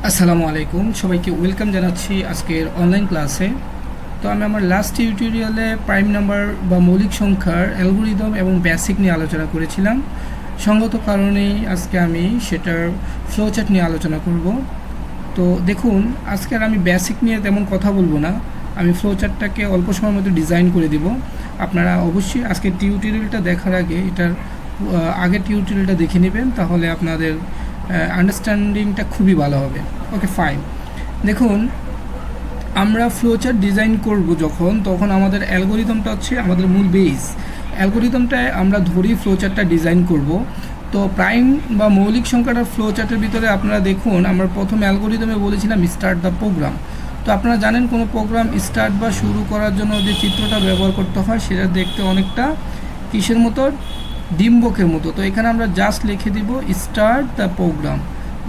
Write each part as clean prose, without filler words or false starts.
আসসালামু আলাইকুম, সবাইকে ওয়েলকাম জানাচ্ছি আজকের অনলাইন ক্লাসে। তো আমি আমার লাস্ট টিউটোরিয়ালে প্রাইম নাম্বার বা মৌলিক সংখ্যার অ্যালগোরিদম এবং বেসিক নিয়ে আলোচনা করেছিলাম। সঙ্গত কারণেই আজকে আমি সেটার ফ্লোচার্ট নিয়ে আলোচনা করব। তো দেখুন, আজকে আর আমি বেসিক নিয়ে তেমন কথা বলবো না, আমি ফ্লোচার্টটাকে অল্প সময়ের মধ্যে ডিজাইন করে দিব। আপনারা অবশ্যই আজকে টিউটোরিয়ালটা দেখার আগে এটার আগের টিউটোরিয়ালটা দেখে নেবেন, তাহলে আপনাদের আন্ডারস্ট্যান্ডিংটা খুবই ভালো হবে। ওকে, ফাইন। দেখুন, আমরা ফ্লোচার্ট ডিজাইন করব তখন আমাদের অ্যালগোরিদমটা হচ্ছে আমাদের মূল বেস। অ্যালগোরিদমটায় আমরা ধরি ফ্লোচার্টটা ডিজাইন করব। তো প্রাইম বা মৌলিক সংখ্যাটার ফ্লোচার্টের ভিতরে আপনারা দেখুন, আমরা প্রথম অ্যালগোরিদমে বলেছিলাম স্টার্ট দ্য প্রোগ্রাম। তো আপনারা জানেন কোনো প্রোগ্রাম স্টার্ট বা শুরু করার জন্য যে চিত্রটা ব্যবহার করতে হয় সেটা দেখতে অনেকটা কিসের মতো, ডিম্বকের মতো। তো এখানে আমরা জাস্ট লিখে দিব স্টার্ট দ্য প্রোগ্রাম,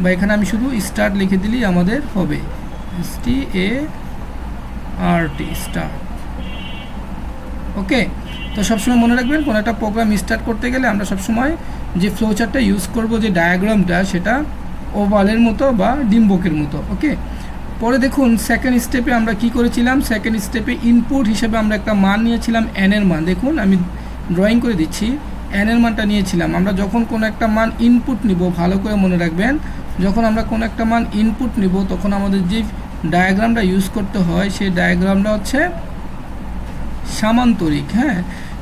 বা এখানে আমি শুধু স্টার্ট লিখে দিলেই আমাদের হবে, START, স্টার্ট। ওকে, তো সবসময় মনে রাখবেন কোনো একটা প্রোগ্রাম স্টার্ট করতে গেলে আমরা সবসময় যে ফ্লোচার্টটা ইউজ করব, যে ডায়াগ্রামটা, সেটা ওভালের মতো বা ডিম্বকের মতো। ওকে, পরে দেখুন সেকেন্ড স্টেপে আমরা কি করেছিলাম। সেকেন্ড স্টেপে ইনপুট হিসেবে আমরা একটা মান নিয়েছিলাম, n এর মান। দেখুন আমি ড্রয়িং করে দিচ্ছি, n এর মানটা নিয়েছিলাম। আমরা যখন কোনো একটা মান ইনপুট নিব, ভালো করে মনে রাখবেন, যখন আমরা কোনো একটা মান ইনপুট নিব তখন আমাদের যে ডায়াগ্রামটা ইউজ করতে হয় সেই ডায়াগ্রামটা হচ্ছে সামান্তরিক। হ্যাঁ,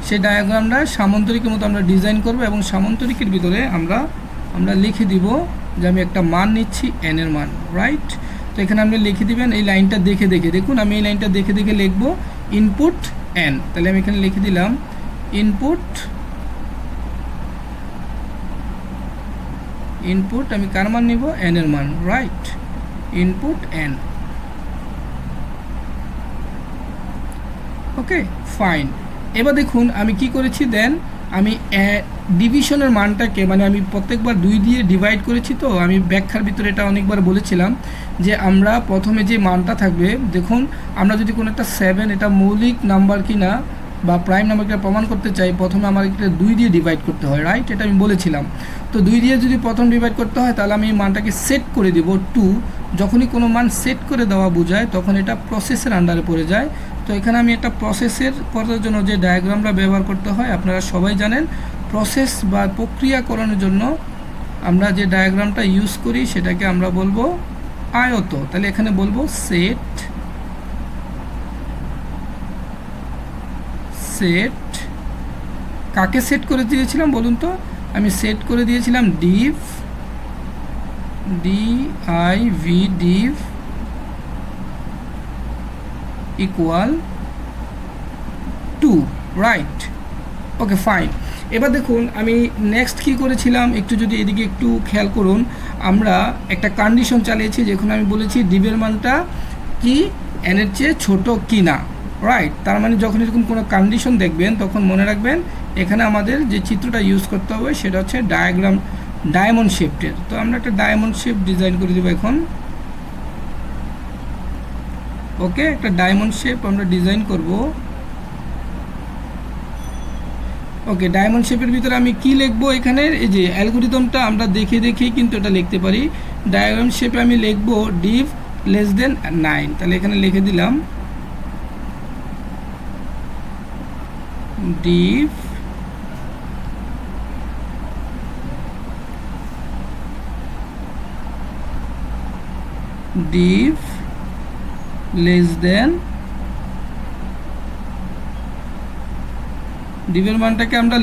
সেই ডায়াগ্রামটা সামান্তরিকের মতো আমরা ডিজাইন করব, এবং সামান্তরিকের ভিতরে আমরা লিখে দিব যে আমি একটা মান নিচ্ছি n এর মান, রাইট। তো এখানে আপনি লিখে দিবেন এই লাইনটা দেখে দেখে। দেখুন আমি এই লাইনটা দেখে দেখে লিখবো ইনপুট n। তাহলে আমি এখানে লিখে দিলাম ইনপুট আমি কার মান নিব, n এর মান, রাইট। Input n। ওকে, ফাইন। এবার দেখুন আমি কি করেছি, দেন আমি ডিভিশনের মানটাকে, মানে আমি প্রত্যেকবার 2 দিয়ে ডিভাইড করেছি। তো আমি ব্যাখ্যার ভিতরে এটা অনেকবার বলেছিলাম যে আমরা প্রথমে যে মানটা থাকবে, দেখুন আমরা যদি কোনো একটা 7 এটা মৌলিক নাম্বার কিনা বা প্রাইম নাম্বারকে প্রমাণ করতে চাই, প্রথমে আমার একটা 2 দিয়ে ডিভাইড করতে হয়, রাইট। এটা আমি বলেছিলাম। তো 2 দিয়ে যদি প্রথম ডিভাইড করতে হয় তাহলে আমি এই মানটাকে সেট করে দেব 2। যখনই কোনো মান সেট করে দেওয়া বোঝায় তখন এটা প্রসেসের আন্ডারে পড়ে যায়। তো এখানে আমি একটা প্রসেসের করার জন্য যে ডায়াগ্রামটা ব্যবহার করতে হয় আপনারা সবাই জানেন। প্রসেস বা প্রক্রিয়াকরণের জন্য আমরা যে ডায়াগ্রামটা ইউজ করি সেটাকে আমরা বলবো আয়ত। তাহলে এখানে বলবো সেট কাকে সেট করে দিয়েছিলাম বলুন তো, আমি সেট করে দিয়েছিলাম div equal to, right. Okay, fine. এবার দেখুন আমি নেক্সট কি করেছিলাম, একটু যদি এদিকে একটু খেয়াল করুন, আমরা একটা কন্ডিশন চালিয়েছি যেখানে আমি বলেছি ডিভের মানটা কি n এর চেয়ে ছোট কি না, রাইট। তার মানে যখন এরকম কোনো কন্ডিশন দেখবেন তখন মনে রাখবেন এখানে আমাদের যে চিত্রটা ইউজ করতে হবে সেটা হচ্ছে ডায়মন্ড শেপের। তো আমরা একটা ডায়মন্ড শেপ ডিজাইন করে দেবো এখন। ওকে, একটা ডায়মন্ড শেপ আমরা ডিজাইন করব। ওকে, ডায়মন্ড শেপের ভিতরে আমি কি লিখবো, এখানে এই যে অ্যালগোরিদমটা আমরা দেখে দেখেই কিন্তু এটা লিখতে পারি। ডায়মন্ড শেপে আমি লিখবো div <9। তাহলে এখানে লিখে দিলাম div ডিভের মানটাকে আমরা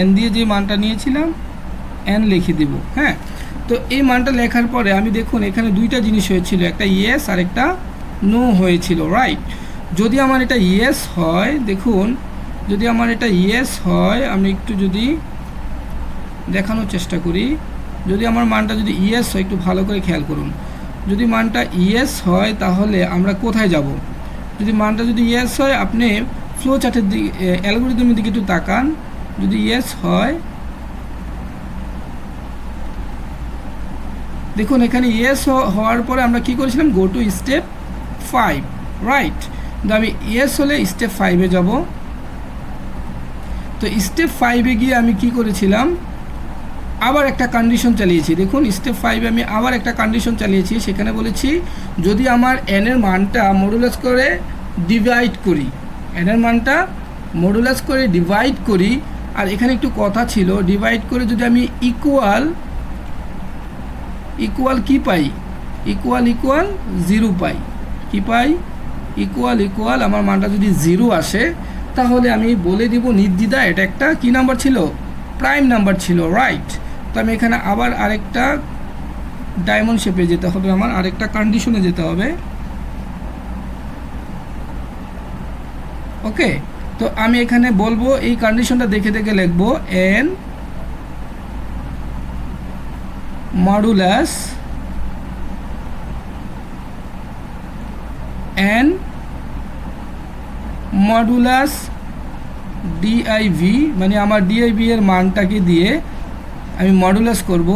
n দিয়ে যে মানটা নিয়েছিলাম n লিখে দিব। হ্যাঁ, তো এই মানটা লেখার পরে আমি দেখুন এখানে দুইটা জিনিস হয়েছিল, একটা ইয়েস আর একটা নো হয়েছিল, রাইট। যদি আমার এটা ইয়েস হয়, দেখুন যদি আমার এটা ইয়েস হয়, আমি একটু যদি দেখানোর চেষ্টা করি, যদি আমার মানটা যদি ইয়েস হয়, একটু ভালো করে খেয়াল করুন, যদি মানটা ইয়েস হয় তাহলে আমরা কোথায় যাব। যদি মানটা যদি ইয়েস হয়, আপনি ফ্লোচার্টের দিকে, অ্যালগোরিদমের দিকে একটু তাকান। যদি ইয়েস হয়, দেখুন এখানে ইয়েস হওয়ার পরে আমরা কি করেছিলাম, গো টু স্টেপ 5, রাইট। তো আমি ইয়েস হলে স্টেপ 5-এ যাব। তো স্টেপ 5-এ গিয়ে আমি কি করেছিলাম, আবার একটা কন্ডিশন চালিয়েছি। দেখুন স্টেপ 5 আমি আবার একটা কন্ডিশন চালিয়েছি। সেখানে বলেছি যদি আমার n এর মানটা মডুলাস করে ডিভাইড করি, n এর মানটা মডুলাস করে ডিভাইড করি, আর এখানে একটু কথা ছিল, ডিভাইড করে যদি আমি ইকুয়াল কি পাই, ইকুয়াল 0 পাই, কি পাই, ইকুয়াল আমার মানটা যদি 0 আসে তাহলে আমি বলে দিব নির্দ্বিধা এটা একটা কি নাম্বার ছিল, প্রাইম নাম্বার ছিল, রাইট। তো আমি এখানে আবার আরেকটা ডায়মন্ড শেপে যেতে হবে, আমার আরেকটা কন্ডিশনে যেতে হবে। ওকে, তো আমি এখানে বলবো এই কন্ডিশনটা দেখে দেখে লিখবো n মডুলাস div, মানে আমার div এর মানটাকে দিয়ে আমি মডুলাস করব।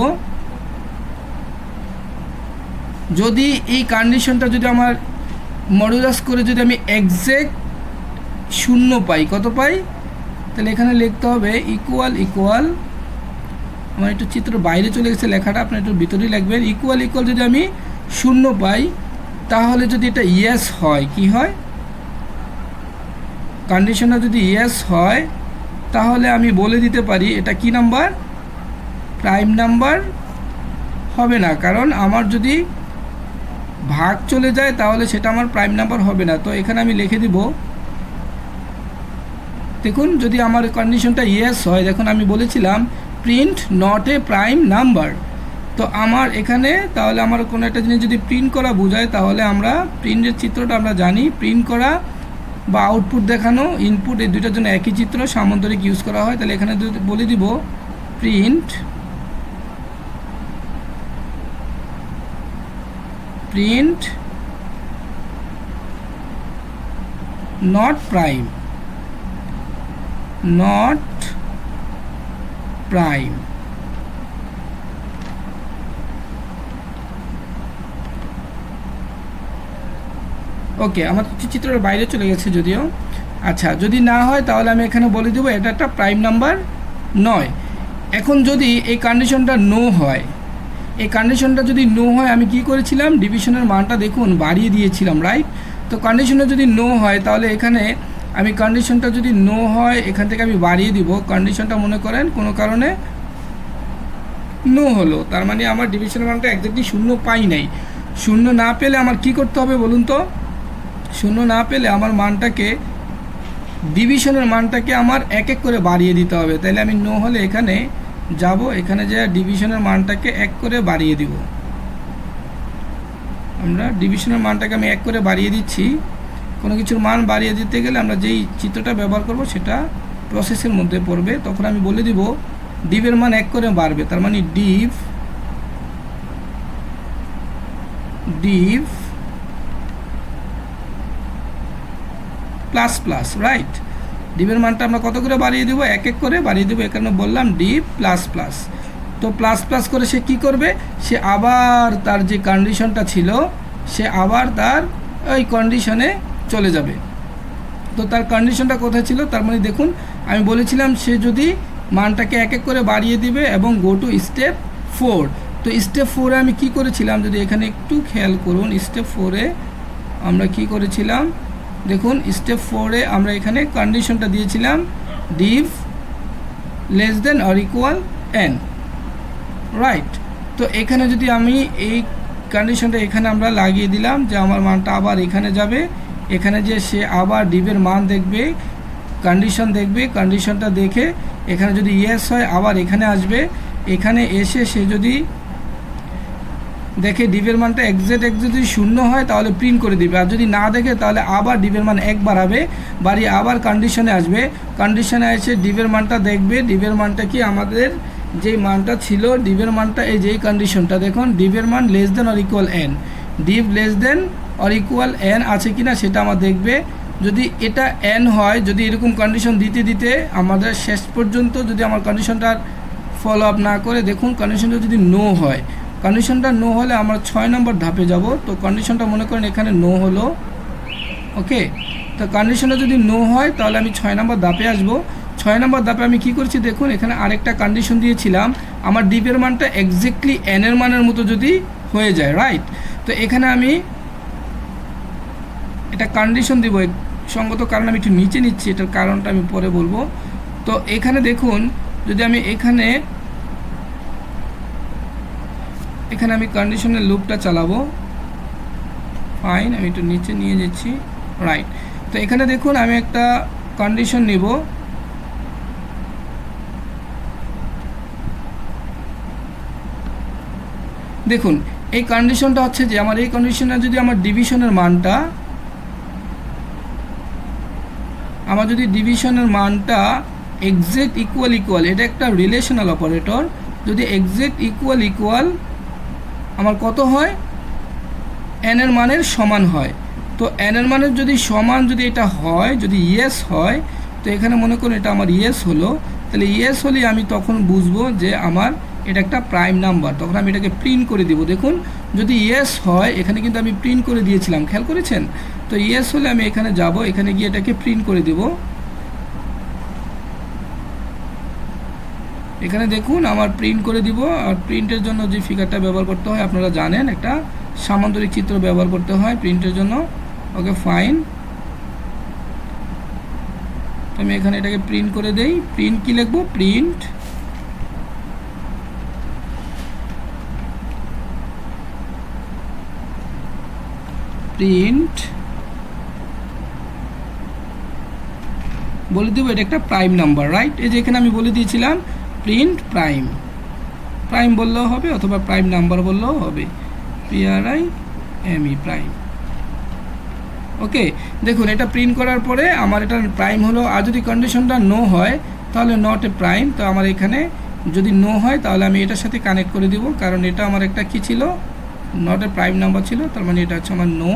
যদি এই কন্ডিশনটা যদি আমার মডুলাস করে যদি আমি এক্সাক্ট 0 পাই, কত পাই, তাহলে এখানে লিখতে হবে ইকুয়াল, আমার একটু চিত্র বাইরে চলে গেছে লেখাটা, আপনি একটু ভিতরেই লিখবেন। ইকুয়াল যদি আমি 0 পাই তাহলে যদি এটা ইয়েস হয়, কি হয়, কন্ডিশনটা যদি ইয়েস হয় তাহলে আমি বলে দিতে পারি এটা কি নাম্বার, প্রাইম নাম্বার হবে না, কারণ আমার যদি ভাগ চলে যায় তাহলে সেটা আমার প্রাইম নাম্বার হবে না। তো এখানে আমি লিখে দিব, দেখুন যদি আমার কন্ডিশনটা ইয়েস হয়, দেখুন আমি বলেছিলাম print not a prime number. তো আমার এখানে তাহলে আমার কোনো একটা জিনিস যদি প্রিন্ট করা বোঝায় তাহলে আমরা প্রিন্টের চিত্রটা আমরা জানি, প্রিন্ট করা বা আউটপুট দেখানো, ইনপুট, এই দুইটার জন্য একই চিত্র সামান্তরিক ইউজ করা হয়। তাহলে এখানে যদি বলে দিব প্রিন্ট নট প্রাইম, ওকে, আমার চিত্রের বাইরে চলে গেছে যদিও। আচ্ছা, যদি না হয় তাহলে আমি এখানে বলে দেবো এটা একটা প্রাইম নাম্বার নয়। এখন যদি এই কন্ডিশনটা নো হয়, এই কন্ডিশনটা যদি নো হয়, আমি কি করেছিলাম, ডিভিশনের মানটা দেখুন বাড়িয়ে দিয়েছিলাম, রাইট। তো কন্ডিশনটা যদি নো হয় তাহলে এখানে আমি কন্ডিশনটা যদি নো হয় এখান থেকে আমি বাড়িয়ে দিব। কন্ডিশনটা মনে করেন কোনো কারণে নো হলো, তার মানে আমার ডিভিশনের মানটা একজাক্টলি 0 পাই নাই। 0 না পেলে আমার কি করতে হবে বলুন তো, 0 না পেলে আমার মানটাকে, ডিভিশনের মানটাকে আমার এক এক করে বাড়িয়ে দিতে হবে। তাহলে আমি নো হলে এখানে যাব, এখানে যে ডিভিশনের মানটাকে 1 করে বাড়িয়ে দিব, আমরা ডিভিশনের মানটাকে আমি 1 করে বাড়িয়ে দিচ্ছি। কোনো কিছুর মান বাড়িয়ে দিতে গেলে আমরা যেই চিত্রটা ব্যবহার করব সেটা প্রসেসের মধ্যে পড়বে। তখন আমি বলে দিব ডিভের মান 1 করে বাড়বে, তার মানে ডিভ প্লাস প্লাস, রাইট। ডিভের মানটা আমরা কত করে বাড়িয়ে দেবো, 1 1 করে বাড়িয়ে দেবো। এখানে বললাম ডিভ প্লাস প্লাস। তো প্লাস প্লাস করে সে কি করবে, সে আবার তার যে কন্ডিশনটা ছিল সে আবার তার ওই কন্ডিশনে চলে যাবে। তো তার কন্ডিশনটা কোথায় ছিল, তার মানে দেখুন আমি বলেছিলাম সে যদি মানটাকে 1 1 করে বাড়িয়ে দিবে এবং গো টু স্টেপ 4। তো স্টেপ 4-এ আমি কি করেছিলাম, যদি এখানে একটু খেয়াল করুন, স্টেপ 4-এ আমরা কি করেছিলাম, দেখুন স্টেপ 4-এ আমরা এখানে কন্ডিশনটা দিয়েছিলাম Depp less than or equal n, right. তো এখানে যদি আমি এই কন্ডিশনটা এখানে আমরা লাগিয়ে দিলাম যে আমার মানটা আবার এখানে যাবে, এখানে যে সে আবার ডিভের মান দেখবে, কন্ডিশন দেখবে, কন্ডিশনটা দেখে এখানে যদি ইয়েস হয় আবার এখানে আসবে, এখানে এসে সে যদি দেখে ডিভের মানটা এক্সাক্ট যদি 0 হয় তাহলে প্রিন্ট করে দিবে, আর যদি না দেখে তাহলে আবার ডিভের মান 1 বাড়াবে, বাড়িয়ে আবার কন্ডিশনে আসবে, কন্ডিশনে এসে ডিভের মানটা দেখবে, ডিভের মানটা কি আমাদের যেই মানটা ছিল, ডিভের মানটা এই যেই কন্ডিশনটা দেখুন ডিভের মান less than or equal n, Depp less than or equal n আছে কিনা সেটা আমার দেখবে। যদি এটা n হয়, যদি এরকম কন্ডিশন দিতে দিতে আমাদের শেষ পর্যন্ত যদি আমার কন্ডিশনটার ফলো আপ না করে, দেখুন কন্ডিশনটা যদি নো হয়, কন্ডিশনটা নো হলে আমরা 6 নম্বর ধাপে যাব। তো কন্ডিশনটা মনে করেন এখানে নো হলো, ওকে। তো কন্ডিশনটা যদি নো হয় তাহলে আমি 6 নম্বর ধাপে আসবো। 6 নম্বর ধাপে আমি কি করছি দেখুন, এখানে আরেকটা কন্ডিশন দিয়েছিলাম, আমার ডিপের মানটা এক্স্যাক্টলি এন এর মানের মতো যদি হয়ে যায়, রাইট। তো এখানে আমি এটা কন্ডিশন দিব সঙ্গত কারণ আমি একটু নিচে নিচ্ছি, এটার কারণটা আমি পরে বলবো। তো এখানে দেখুন, যদি আমি এখানে আমি কন্ডিশনের লুপটা চালাবো, ফাইন, আমি একটু নিচে নিয়ে যাচ্ছি, রাইট। তো এখানে দেখুন আমি একটা কন্ডিশন নিব, দেখুন এই কন্ডিশনটা হচ্ছে যে আমার এই কন্ডিশনে যদি আমার ডিভিশনের মানটা এক্সাক্ট ইকুয়াল, এটা একটা রিলেশনাল অপারেটর, যদি এক্সাক্ট ইকুয়াল আমার কত হয়, এন এর মানের সমান হয়। তো এন এর মানের যদি সমান যদি এটা হয়, যদি ইয়েস হয়, তো এখানে মনে করুন এটা আমার ইয়েস হলো, তাহলে ইয়েস হলে আমি তখন বুঝবো যে আমার এটা একটা প্রাইম নাম্বার, তখন আমি এটাকে প্রিন্ট করে দিব। দেখুন যদি ইয়েস হয়, এখানে কিন্তু আমি প্রিন্ট করে দিয়েছিলাম, খেয়াল করেছেন। তো ইয়েস হলে আমি এখানে যাব, এখানে গিয়ে এটাকে প্রিন্ট করে দিব। এখানে দেখুন আমার প্রিন্ট করে দিব। আর প্রিন্টের জন্য যে ফিগারটা ব্যবহার করতে হয় আপনারা জানেন, একটা সামান্তরিক চিত্র ব্যবহার করতে হয় প্রিন্টের জন্য। ওকে ফাইন, আমি এখানে এটাকে প্রিন্ট করে দেই। প্রিন্ট কি লিখবো, প্রিন্ট বলে দেবো এটা একটা প্রাইম নাম্বার, রাইট। এই যে এখানে আমি বলে দিয়েছিলাম প্রিন্ট প্রাইম বললেও হবে অথবা প্রাইম নাম্বার বললেও হবে, PRIME প্রাইম। ওকে, দেখুন এটা প্রিন্ট করার পরে আমার এটা প্রাইম হলো। আর যদি কন্ডিশনটা নো হয় তাহলে নট এ প্রাইম। তো আমার এখানে যদি নো হয় তাহলে আমি এটার সাথে কানেক্ট করে দিব, কারণ এটা আমার একটা কি ছিল, নট এ প্রাইম নাম্বার ছিল, তার মানে এটা হচ্ছে আমার নো।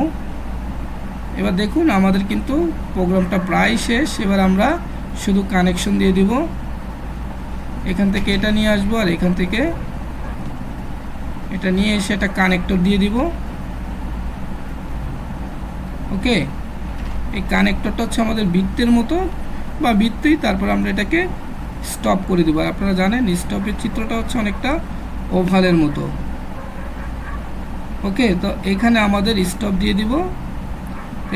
এবার দেখুন আমাদের কিন্তু প্রোগ্রামটা প্রায় শেষ। এবার আমরা শুধু কানেকশন দিয়ে দিব, এখান থেকে এটা নিয়ে আসবো আর এখান থেকে এটা নিয়ে এসে একটা কানেক্টর দিয়ে দিব। ওকে, এই কানেক্টরটা হচ্ছে আমাদের বৃত্তের মতো বা বৃত্তই, তারপর আমরা এটাকে স্টপ করে দেবো। আপনারা জানেন স্টপের চিত্রটা হচ্ছে অনেকটা ওভালের মতো। ওকে, তো এখানে আমাদের স্টপ দিয়ে দিব,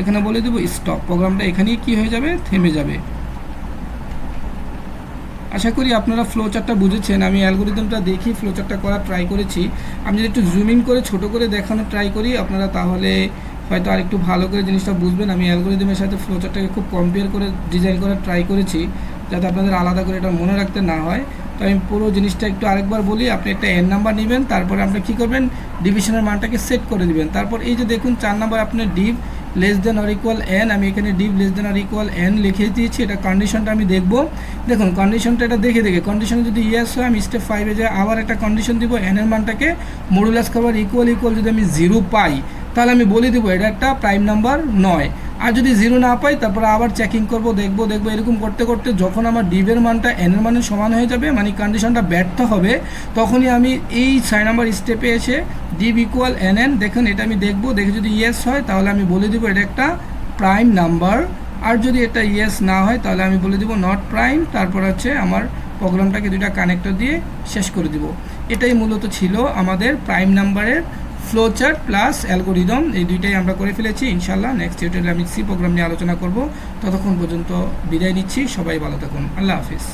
এখানে বলে দেবো স্টপ। প্রোগ্রামটা এখানেই কি হয়ে যাবে, থেমে যাবে। আশা করি আপনারা ফ্লোচার্টটা বুঝেছেন। আমি অ্যালগোরিদমটা দেখি ফ্লোচার্টটা করার ট্রাই করেছি। আমি যদি একটু জুম ইন করে ছোট করে দেখানোর ট্রাই করি, আপনারা তাহলে হয়তো আর একটু ভালো করে জিনিসটা বুঝবেন। আমি অ্যালগোরিদমের সাথে ফ্লোচার্টটাকে খুব কম্পেয়ার করে ডিজাইন করার ট্রাই করেছি, যাতে আপনাদের আলাদা করে এটা মনে রাখতে না হয়। তো আমি পুরো জিনিসটা একটু আরেকবার বলি। আপনি একটা এন নাম্বার নেবেন, তারপরে আপনি কী করবেন, ডিভিশনের মানটাকে সেট করে দিবেন। তারপর এই যে দেখুন 4 নাম্বার আপনার Depp less than or equal N, আমি এখানে Depp less than or equal N লিখে দিয়েছি। এটা কন্ডিশনটা আমি দেখব। দেখুন কন্ডিশনটা এটা দেখে কন্ডিশন যদি ইয়েস হয় আমি স্টেপ 5-এ যাই, আবার একটা কন্ডিশন দিব, এন এর মানটাকে মডুলাস খাবার ইকুয়াল যদি আমি 0 পাই তাহলে আমি বলে দেবো এটা একটা প্রাইম নাম্বার নয়। আর যদি 0 না পাই তারপরে আবার চেকিং করব, দেখব এরকম করতে করতে যখন আমার ডিভের মানটা এন এর মানের সমান হয়ে যাবে, মানে কন্ডিশনটা ব্যর্থ হবে, তখনই আমি এই 6 নাম্বার স্টেপে এসে ডিভ ইকুয়াল এন দেখুন এটা আমি দেখে যদি ইয়েস হয় তাহলে আমি বলে দেবো এটা একটা প্রাইম নাম্বার। আর যদি এটা ইয়েস না হয় তাহলে আমি বলে দেবো নট প্রাইম। তারপর হচ্ছে আমার প্রোগ্রামটাকে দুইটা কানেক্টর দিয়ে শেষ করে দিব। এটাই মূলত ছিল আমাদের প্রাইম নাম্বারের ফ্লোচার্ট প্লাস অ্যালগোরিদম, এই দুইটাই আমরা করে ফেলেছি। ইনশাল্লাহ নেক্সট টিউটোরিয়ালে আমি সি প্রোগ্রাম নিয়ে আলোচনা করব। ততক্ষণ পর্যন্ত বিদায় নিচ্ছি, সবাই ভালো থাকুন, আল্লাহ হাফিজ।